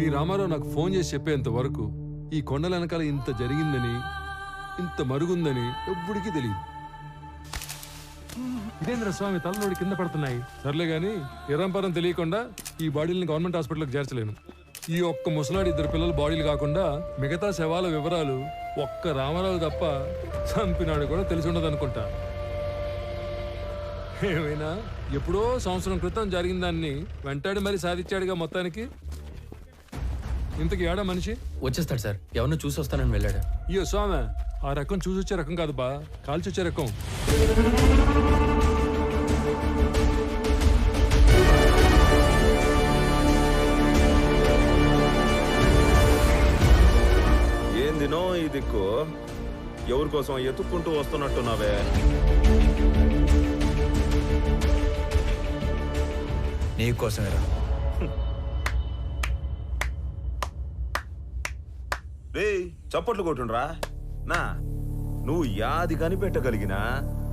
మీ రామారావు నాకు ఫోన్ చేసి చెప్పేంత వరకు ఈ కొండల వెనకాల ఇంత జరిగిందని, ఇంత మరుగుందని ఎవ్వడికి తెలియదు. ఇదేంద్ర స్వామి తలనోడి కింద పడుతున్నాయి. సర్లే గాని ఎరంపరం తెలియకుండా ఈ బాడీలను గవర్నమెంట్ హాస్పిటల్కి చేర్చలేను. ఈ ఒక్క ముసలాడి 2 పిల్లల బాడీలు కాకుండా మిగతా శవాల వివరాలు ఒక్క రామారావు తప్ప చంపినాడు కూడా తెలిసి ఉండదు అనుకుంటా. ఏమైనా ఎప్పుడో సంవత్సరం క్రితం జరిగిన దాన్ని వెంటాడి మరి సాధించాడుగా మొత్తానికి. ఇంతకు ఏడా మనిషి వచ్చేస్తాడు సార్, ఎవరినో చూసి వస్తానని వెళ్ళాడు. అయ్యో స్వామి, ఆ రకం చూసి వచ్చే రకం కాదు బా, కాల్చి వచ్చే రకం. ఏందినో ఈ దిక్కు, ఎవరి కోసం ఎత్తుక్కుంటూ వస్తున్నట్టున్నావే? నీకోసమేరా. రే చప్పట్లు కొట్టుండ్రా నా. నువ్వు యాది కనిపెట్టగలిగినా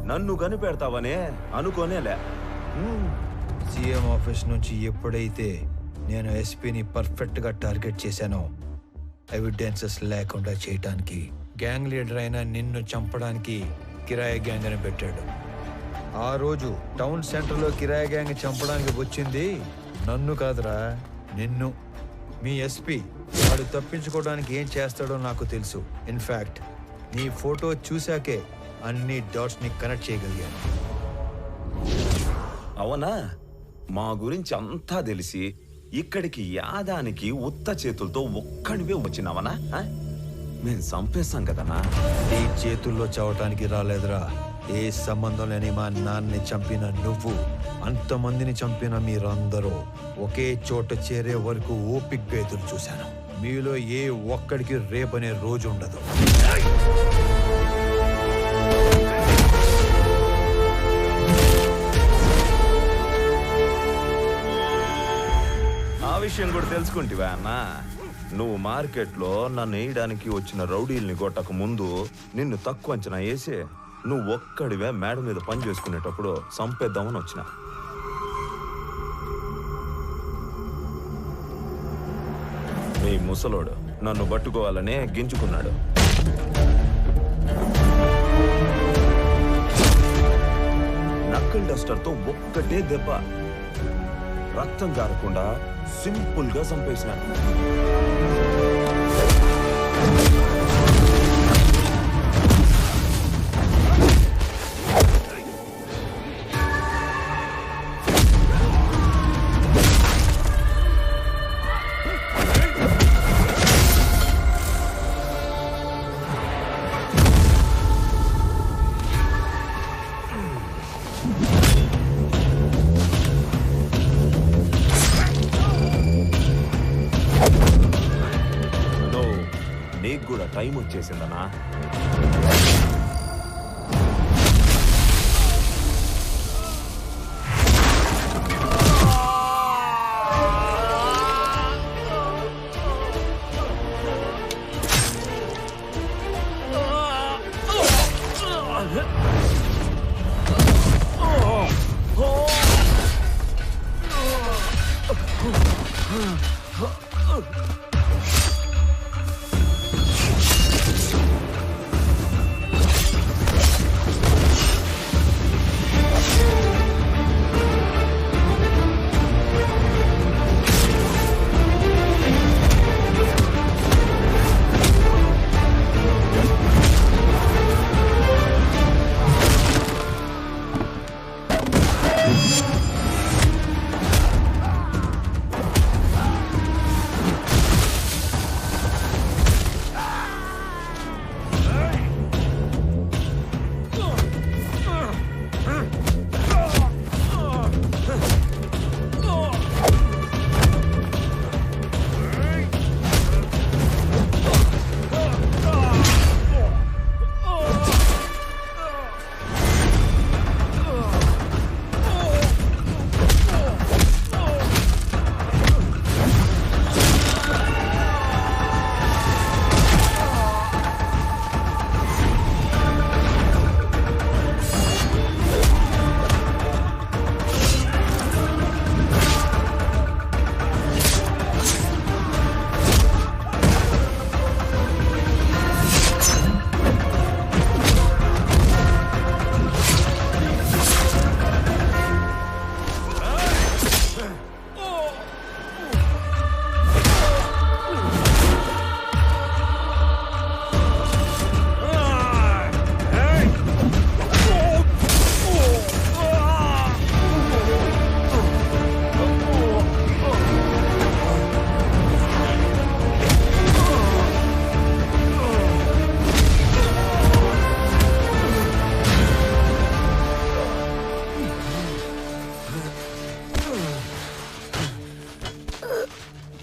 నన్ను కనిపెడతావనే అనుకోనేలే. సీఎం ఆఫీస్ నుంచి ఎప్పుడైతే నేను ఎస్పీని పర్ఫెక్ట్ గా టార్గెట్ చేశానో, ఎవిడెన్సెస్ లేకుండా చేయటానికి గ్యాంగ్ లీడర్ అయిన నిన్ను చంపడానికి కిరాయి గ్యాంగ్ అని పెట్టాడు. ఆ రోజు టౌన్ సెంటర్లో కిరాయి గ్యాంగ్ చంపడానికి వచ్చింది నన్ను కాదురా, నిన్ను. మీ ఎస్పీ వాడు తప్పించుకోవడానికి ఏం చేస్తాడో నాకు తెలుసు. ఇన్ఫాక్ట్ నీ ఫోటో చూశాకే అన్ని డాట్స్ ని కనెక్ట్ చేయగలిగాను. అవునా? మా గురించి అంతా తెలిసి ఇక్కడికి యాదానికి ఉత్త చేతులతో ఒక్కడివే వచ్చినావనా? మేము చంపేస్తాం కదనా. ఈ చేతుల్లో చావటానికి రాలేదురా. ఏ సంబంధం లేని మా నాన్నని చంపిన నువ్వు, అంతమందిని చంపిన మీరందరూ ఒకే చోట చేరే వరకు ఓపిగ్గా ఎదురు చూశాను. మీలో ఏ ఒక్కడికి రేపనే రోజు ఉండదు. ఆ విషయం కూడా తెలుసుకుంటివా అన్నా? నువ్వు మార్కెట్లో నన్ను వేయడానికి వచ్చిన రౌడీల్ని కొట్టక ముందు నిన్ను తక్కువ అంచనా వేసి నువ్వు ఒక్కడివే మేడ మీద పని చేసుకునేటప్పుడు చంపేద్దామని వచ్చిన. నీ ముసలోడు నన్ను పట్టుకోవాలనే గింజుకున్నాడు. నక్కల్ డస్టర్తో ఒక్కటే దెబ్బ, రక్తం కారకుండా సింపుల్ గా చంపేసినాడు. నీకు కూడా టైం వచ్చేసిందనా?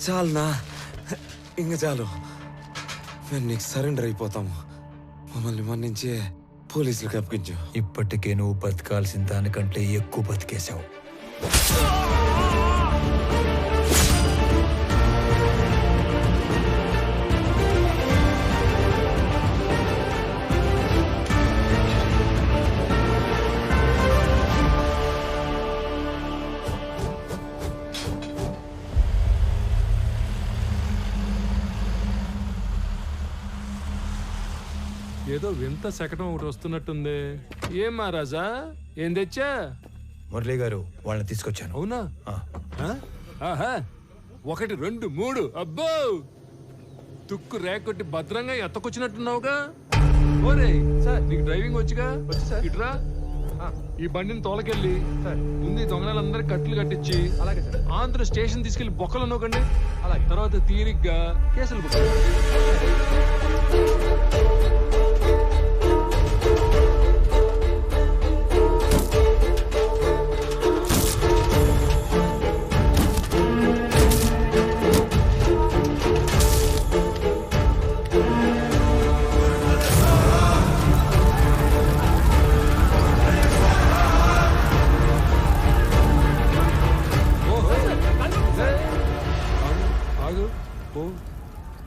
చాలునా, ఇంక చాలు. మేము నీకు సరెండర్ అయిపోతాము. మమ్మల్ని మన్నించి పోలీసులకు అప్పగించు. ఇప్పటికే నువ్వు బతకాల్సిన దానికంటే ఎక్కువ బతికేశావు. ఏదో వింత శకటం ఒకటి వస్తున్నట్టుంది. ఏం మహారాజా, ఏం తెచ్చా? మురళి గారు, వాళ్ళని తీసుకొచ్చాను. అవునా? ఆ. ఆ? ఆహా, 1 2 3. అబ్బో, తుక్కు రేకొట్టి భద్రంగా ఎత్తకొచ్చినట్టున్నావుగా. ఓరే సార్, నీకు డ్రైవింగ్ వచ్చిగా? ఇట్రా. ఈ బండిని తోలకెళ్ళి ముందు ఈ దొంగలందరికీ కట్లు కట్టించి అలాగే ఆంధ్ర స్టేషన్ తీసుకెళ్లి బొక్కలు నొక్కండి. అలాగే తర్వాత తీరిగ్గా కేసులు బుక్.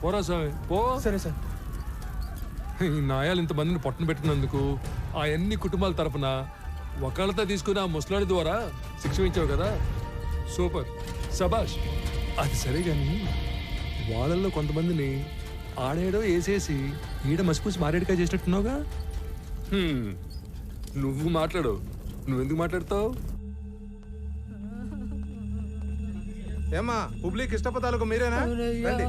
పోరా స్వామి, పో. సరే సార్. ఈ నాయాలు ఇంతమందిని పొట్టన పెట్టినందుకు ఆ అన్ని కుటుంబాల తరపున ఒకళ్ళతో తీసుకుని ఆ ముసలాడి ద్వారా శిక్ష ఇచ్చావు కదా, సూపర్, సబాష్. అది సరే గాని వాళ్ళల్లో కొంతమందిని ఆడేడో వేసేసి ఈడ మసిపూసి మారేడుగా చేసినట్టున్నావుగా. నువ్వు మాట్లాడు. నువ్వెందుకు మాట్లాడతావు? ఏమ్మా, హుబ్లీ కృష్ణపతాలకు మీరేనా? రండి.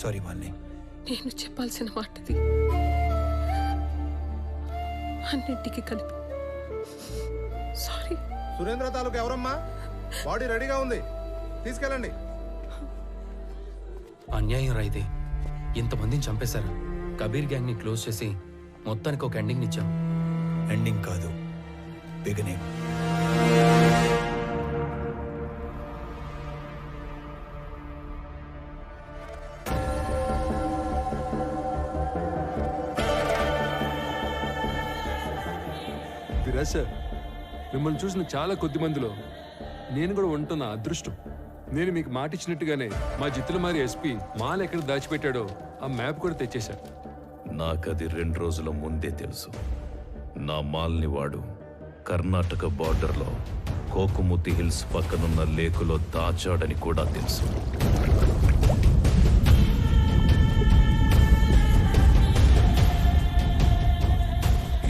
సారీ మాలిని. నేను చెప్పాల్సిన మాటది అన్నింటికి కలిపి సారీ. సురేంద్ర తాలూకు ఎవరమ్మా? బాడీ రెడీగా ఉంది, తీసుకెళ్ళండి. అన్యాయం రా ఇది. ఇంతమందిని చంపేశారు. కబీర్ గ్యాంగ్ ని క్లోజ్ చేసి మొత్తానికి ఒక ఎండింగ్ ఇచ్చాం. ఎండింగ్ కాదు, బిగినింగ్. విరాజ్ సార్, మిమ్మల్ని చూసిన చాలా కొద్ది మందిలో నేను కూడా ఉంటున్న అదృష్టం. నేను మీకు మాట ఇచ్చినట్టుగానే మా జిత్తులమారి ఎస్పీ మాల్ ఎక్కడ దాచిపెట్టాడో ఆ మ్యాప్ కూడా తెచ్చేశా. నాకది 2 రోజుల ముందే తెలుసు. నా మాల్ని వాడు కర్ణాటక బార్డర్లో కోకుముతి హిల్స్ పక్కనున్న లేకులో దాచాడని కూడా తెలుసు.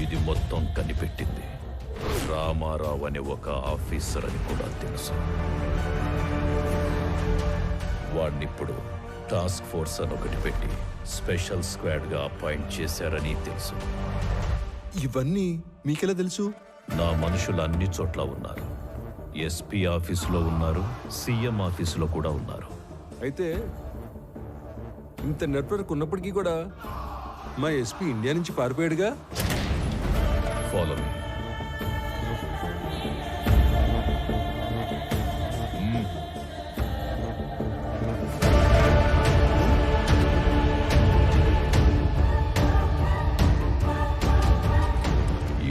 ఇది మొత్తం కనిపెట్టింది రామారావు అనే ఒక ఆఫీసర్ అని కూడా తెలుసు. వాడినిప్పుడు టాస్క్ ఫోర్స్ అని ఒకటి పెట్టి స్పెషల్ స్క్వాడ్ గా అపాయింట్ చేశారని తెలుసు. ఇవన్నీ మీకెలా తెలుసు? నా మనుషులు అన్ని చోట్ల ఉన్నారు. ఎస్పీ ఆఫీసులో ఉన్నారు, సీఎం ఆఫీసులో కూడా ఉన్నారు. అయితే ఇంత నెట్వర్క్ ఉన్నప్పటికీ కూడా మా ఎస్పీ ఇండియా నుంచి పారిపోయాడుగా. Follow me.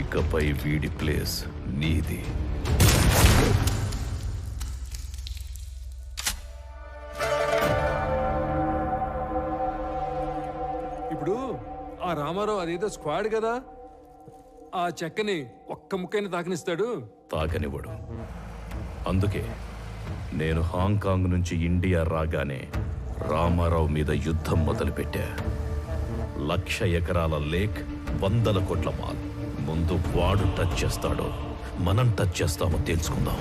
ఇకపై వీడి ప్లేస్ నీది. ఇప్పుడు ఆ రామారావు అదేదో స్క్వాడ్ కదా, ఆ చెక్కని ఒక్క ముక్కైనా తాకనిస్తాడు. తాకనివ్వడు. అందుకే నేను హాంకాంగ్ నుంచి ఇండియా రాగానే రామారావు మీద యుద్ధం మొదలుపెట్టా. 1,00,000 ఎకరాల లేక్, 100 కోట్ల మాల్. ముందు వాడు టచ్ చేస్తాడో మనం టచ్ చేస్తామో తెలుసుకుందాం.